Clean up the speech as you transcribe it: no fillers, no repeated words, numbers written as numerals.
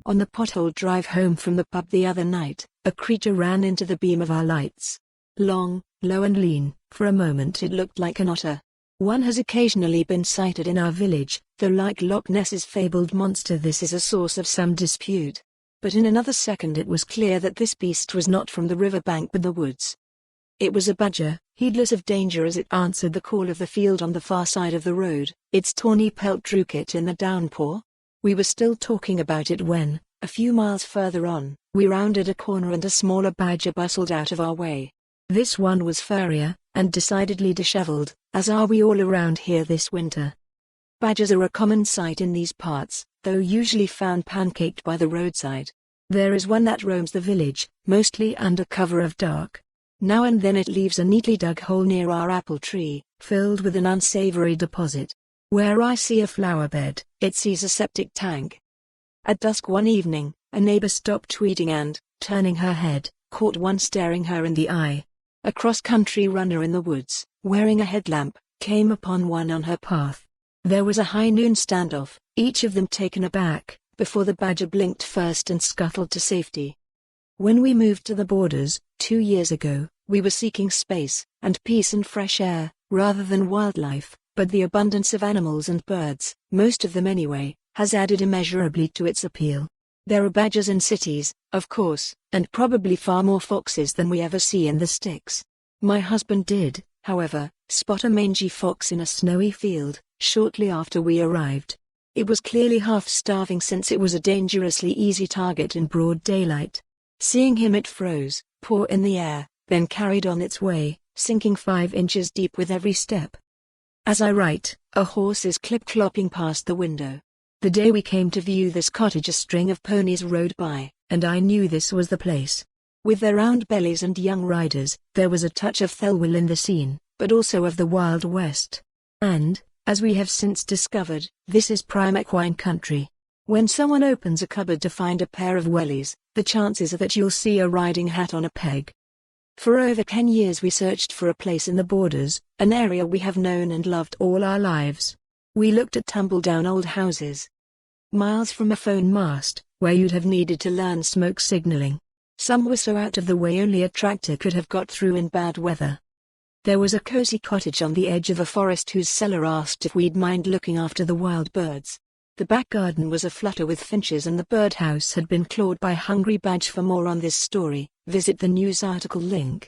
On the potholed drive home from the pub the other night, a creature ran into the beam of our lights. Long, low and lean, for a moment it looked like an otter. One has occasionally been sighted in our village, though like Loch Ness's fabled monster this is a source of some dispute. But in another second it was clear that this beast was not from the riverbank but the woods. It was a badger, heedless of danger as it answered the call of the field on the far side of the road, its tawny pelt drookit in the downpour. We were still talking about it when, a few miles further on, we rounded a corner and a smaller badger bustled out of our way. This one was furrier, and decidedly dishevelled, as are we all around here this winter. Badgers are a common sight in these parts, though usually found pancaked by the roadside. There is one that roams the village, mostly under cover of dark. Now and then it leaves a neatly dug hole near our apple tree, filled with an unsavoury deposit. Where I see a flowerbed, it sees a septic tank. At dusk one evening, a neighbour stopped weeding and, turning her head, caught one staring her in the eye. A cross-country runner in the woods, wearing a headlamp, came upon one on her path. There was a high noon standoff, each of them taken aback, before the badger blinked first and scuttled to safety. When we moved to the borders, 2 years ago, we were seeking space, and peace and fresh air, rather than wildlife. But the abundance of animals and birds, most of them anyway, has added immeasurably to its appeal. There are badgers in cities, of course, and probably far more foxes than we ever see in the sticks. My husband did, however, spot a mangy fox in a snowy field, shortly after we arrived. It was clearly half-starving since it was a dangerously easy target in broad daylight. Seeing him it froze, paw in the air, then carried on its way, sinking 5 inches deep with every step. As I write, a horse is clip-clopping past the window. The day we came to view this cottage a string of ponies rode by, and I knew this was the place. With their round bellies and young riders, there was a touch of Thelwell in the scene, but also of the Wild West. And, as we have since discovered, this is prime equine country. When someone opens a cupboard to find a pair of wellies, the chances are that you'll see a riding hat on a peg. For over 10 years we searched for a place in the borders, an area we have known and loved all our lives. We looked at tumble-down old houses, miles from a phone mast, where you'd have needed to learn smoke signaling. Some were so out of the way only a tractor could have got through in bad weather. There was a cozy cottage on the edge of a forest whose seller asked if we'd mind looking after the wild birds. The back garden was aflutter with finches and the birdhouse had been clawed by hungry badge. For more on this story, visit the news article link.